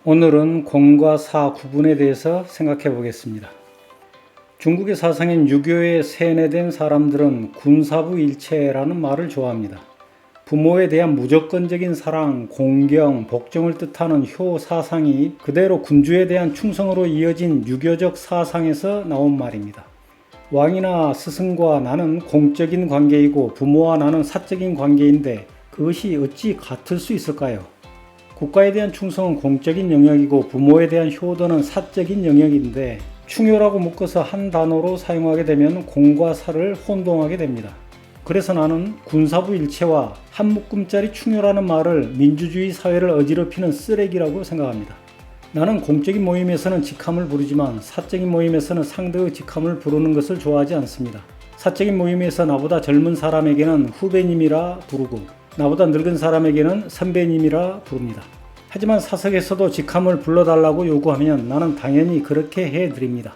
오늘은 공과 사 구분에 대해서 생각해 보겠습니다. 중국의 사상인 유교에 세뇌된 사람들은 군사부 일체라는 말을 좋아합니다. 부모에 대한 무조건적인 사랑, 공경, 복종을 뜻하는 효 사상이 그대로 군주에 대한 충성으로 이어진 유교적 사상에서 나온 말입니다. 왕이나 스승과 나는 공적인 관계이고 부모와 나는 사적인 관계인데 그것이 어찌 같을 수 있을까요? 국가에 대한 충성은 공적인 영역이고 부모에 대한 효도는 사적인 영역인데 충효라고 묶어서 한 단어로 사용하게 되면 공과 사를 혼동하게 됩니다. 그래서 나는 군사부 일체와 한 묶음짜리 충효라는 말을 민주주의 사회를 어지럽히는 쓰레기라고 생각합니다. 나는 공적인 모임에서는 직함을 부르지만 사적인 모임에서는 상대의 직함을 부르는 것을 좋아하지 않습니다. 사적인 모임에서 나보다 젊은 사람에게는 후배님이라 부르고 나보다 늙은 사람에게는 선배님이라 부릅니다. 하지만 사석에서도 직함을 불러달라고 요구하면 나는 당연히 그렇게 해드립니다.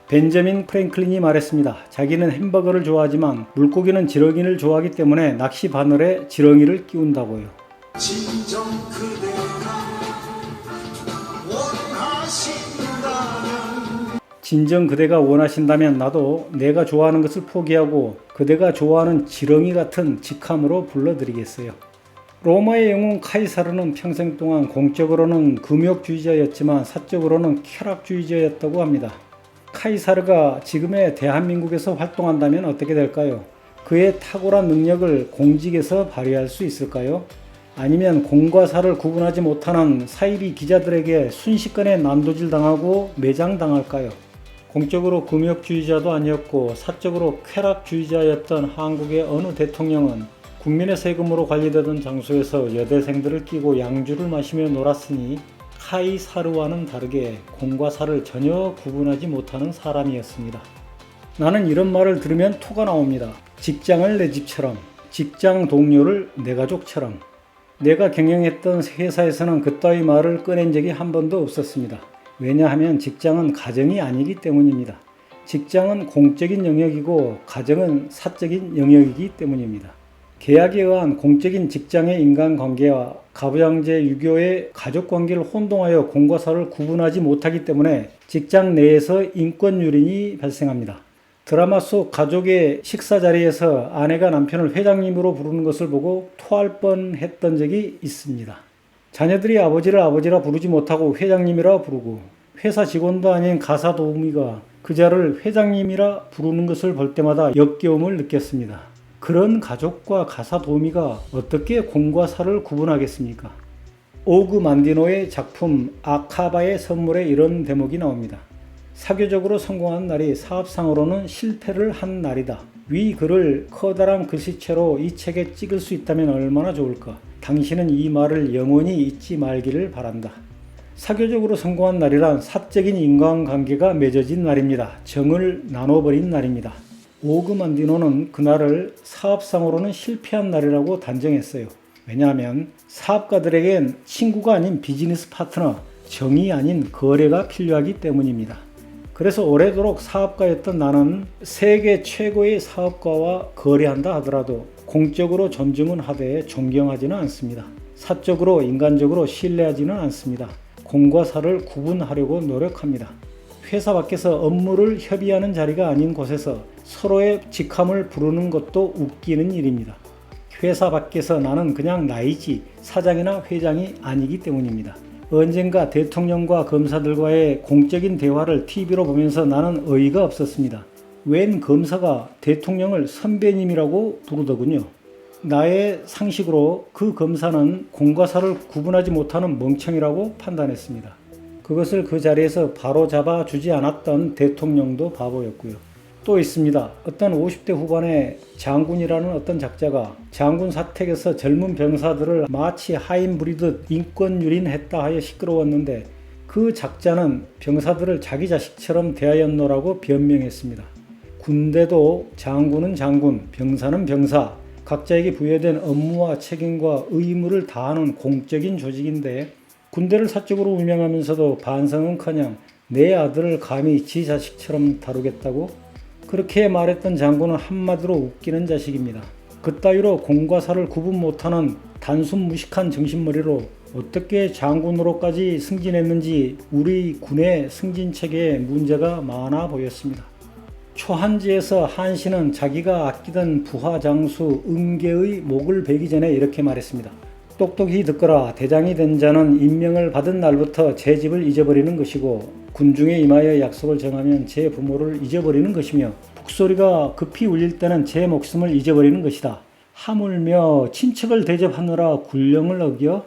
벤저민 프랭클린이 말했습니다. 자기는 햄버거를 좋아하지만 물고기는 지렁이를 좋아하기 때문에 낚시 바늘에 지렁이를 끼운다고요. 진정 그대가 원하신다면 진정 그대가 원하신다면 나도 내가 좋아하는 것을 포기하고 그대가 좋아하는 지렁이 같은 직함으로 불러드리겠어요. 로마의 영웅 카이사르는 평생 동안 공적으로는 금욕주의자였지만 사적으로는 쾌락주의자였다고 합니다. 카이사르가 지금의 대한민국에서 활동한다면 어떻게 될까요? 그의 탁월한 능력을 공직에서 발휘할 수 있을까요? 아니면 공과 사를 구분하지 못하는 사이비 기자들에게 순식간에 난도질당하고 매장당할까요? 공적으로 금욕주의자도 아니었고 사적으로 쾌락주의자였던 한국의 어느 대통령은 국민의 세금으로 관리되던 장소에서 여대생들을 끼고 양주를 마시며 놀았으니 카이사르와는 다르게 공과 사를 전혀 구분하지 못하는 사람이었습니다. 나는 이런 말을 들으면 토가 나옵니다. 직장을 내 집처럼, 직장 동료를 내 가족처럼. 내가 경영했던 회사에서는 그따위 말을 꺼낸 적이 한 번도 없었습니다. 왜냐하면 직장은 가정이 아니기 때문입니다. 직장은 공적인 영역이고 가정은 사적인 영역이기 때문입니다. 계약에 의한 공적인 직장의 인간관계와 가부장제 유교의 가족관계를 혼동하여 공과 사를 구분하지 못하기 때문에 직장 내에서 인권유린이 발생합니다. 드라마 속 가족의 식사 자리에서 아내가 남편을 회장님으로 부르는 것을 보고 토할 뻔했던 적이 있습니다. 자녀들이 아버지를 아버지라 부르지 못하고 회장님이라 부르고 회사 직원도 아닌 가사 도우미가 그자를 회장님이라 부르는 것을 볼 때마다 역겨움을 느꼈습니다. 그런 가족과 가사 도우미가 어떻게 공과 사를 구분하겠습니까? 오그 만디노의 작품 아카바의 선물에 이런 대목이 나옵니다. 사교적으로 성공한 날이 사업상으로는 실패를 한 날이다. 위 글을 커다란 글씨체로 이 책에 찍을 수 있다면 얼마나 좋을까. 당신은 이 말을 영원히 잊지 말기를 바란다. 사교적으로 성공한 날이란 사적인 인간관계가 맺어진 날입니다. 정을 나눠버린 날입니다. 오그 만디노는 그날을 사업상으로는 실패한 날이라고 단정했어요. 왜냐하면 사업가들에겐 친구가 아닌 비즈니스 파트너, 정이 아닌 거래가 필요하기 때문입니다. 그래서 오래도록 사업가였던 나는 세계 최고의 사업가와 거래한다 하더라도 공적으로 존중은 하되 존경하지는 않습니다. 사적으로 인간적으로 신뢰하지는 않습니다. 공과 사를 구분하려고 노력합니다. 회사 밖에서 업무를 협의하는 자리가 아닌 곳에서 서로의 직함을 부르는 것도 웃기는 일입니다. 회사 밖에서 나는 그냥 나이지 사장이나 회장이 아니기 때문입니다. 언젠가 대통령과 검사들과의 공적인 대화를 TV로 보면서 나는 어이가 없었습니다. 웬 검사가 대통령을 선배님이라고 부르더군요. 나의 상식으로 그 검사는 공과 사를 구분하지 못하는 멍청이라고 판단했습니다. 그것을 그 자리에서 바로 잡아주지 않았던 대통령도 바보였고요. 또 있습니다. 어떤 50대 후반의 장군이라는 어떤 작자가 장군 사택에서 젊은 병사들을 마치 하인 부리듯 인권유린했다 하여 시끄러웠는데 그 작자는 병사들을 자기 자식처럼 대하였노라고 변명했습니다. 군대도 장군은 장군, 병사는 병사, 각자에게 부여된 업무와 책임과 의무를 다하는 공적인 조직인데 군대를 사적으로 운영하면서도 반성은커녕 내 아들을 감히 지 자식처럼 다루겠다고? 그렇게 말했던 장군은 한마디로 웃기는 자식입니다. 그따위로 공과 사를 구분 못하는 단순 무식한 정신머리로 어떻게 장군으로까지 승진했는지 우리 군의 승진 체계에 문제가 많아 보였습니다. 초한지에서 한신은 자기가 아끼던 부하 장수 응계의 목을 베기 전에 이렇게 말했습니다. 똑똑히 듣거라. 대장이 된 자는 임명을 받은 날부터 제 집을 잊어버리는 것이고 군중에 임하여 약속을 정하면 제 부모를 잊어버리는 것이며 북소리가 급히 울릴 때는 제 목숨을 잊어버리는 것이다. 하물며 친척을 대접하느라 군령을 어겨?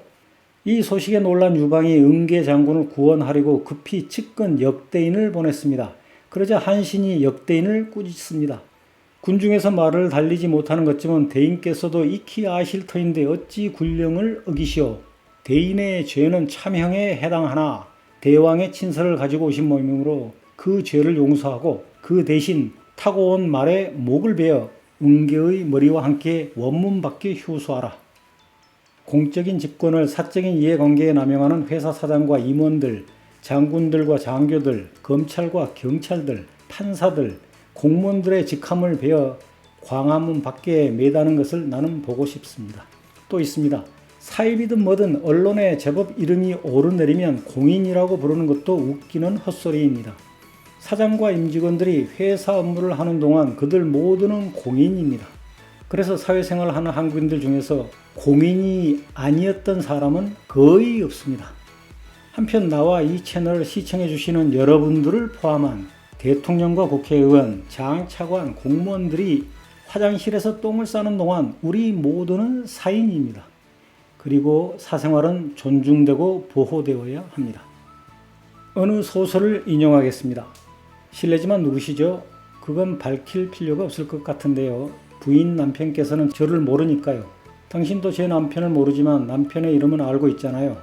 이 소식에 놀란 유방이 응계 장군을 구원하려고 급히 측근 역대인을 보냈습니다. 그러자 한신이 역대인을 꾸짖습니다. 군중에서 말을 달리지 못하는 것쯤은 대인께서도 익히 아실 터인데 어찌 군령을 어기시오. 대인의 죄는 참형에 해당하나 대왕의 친서를 가지고 오신 모임으로 그 죄를 용서하고 그 대신 타고 온 말에 목을 베어 응계의 머리와 함께 원문 밖에 휴수하라. 공적인 직권을 사적인 이해관계에 남용하는 회사 사장과 임원들, 장군들과 장교들, 검찰과 경찰들, 판사들, 공무원들의 직함을 베어 광화문 밖에 매다는 것을 나는 보고 싶습니다. 또 있습니다. 사입이든 뭐든 언론에 제법 이름이 오르내리면 공인이라고 부르는 것도 웃기는 헛소리입니다. 사장과 임직원들이 회사 업무를 하는 동안 그들 모두는 공인입니다. 그래서 사회생활을 하는 한국인들 중에서 공인이 아니었던 사람은 거의 없습니다. 한편 나와 이 채널을 시청해 주시는 여러분들을 포함한 대통령과 국회의원, 장차관, 공무원들이 화장실에서 똥을 싸는 동안 우리 모두는 사인입니다. 그리고 사생활은 존중되고 보호되어야 합니다. 어느 소설을 인용하겠습니다. 실례지만 누구시죠? 그건 밝힐 필요가 없을 것 같은데요. 부인 남편께서는 저를 모르니까요. 당신도 제 남편을 모르지만 남편의 이름은 알고 있잖아요.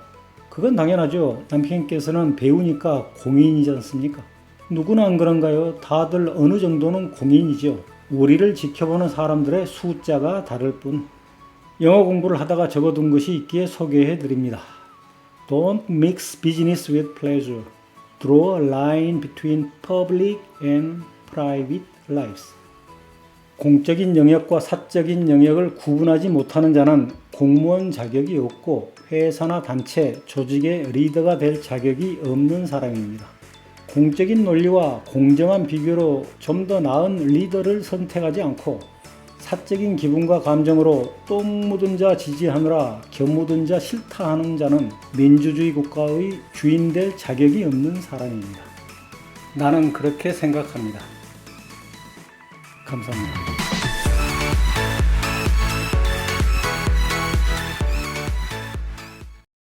그건 당연하죠. 남편께서는 배우니까 공인이지 않습니까? 누구나 안 그런가요? 다들 어느 정도는 공인이죠. 우리를 지켜보는 사람들의 숫자가 다를 뿐. 영어 공부를 하다가 적어둔 것이 있기에 소개해 드립니다. Don't mix business with pleasure. Draw a line between public and private lives. 공적인 영역과 사적인 영역을 구분하지 못하는 자는 공무원 자격이 없고 회사나 단체, 조직의 리더가 될 자격이 없는 사람입니다. 공적인 논리와 공정한 비교로 좀 더 나은 리더를 선택하지 않고 사적인 기분과 감정으로 똥 묻은 자 지지하느라 겨 묻은 자 싫다하는 자는 민주주의 국가의 주인 될 자격이 없는 사람입니다. 나는 그렇게 생각합니다. 감사합니다.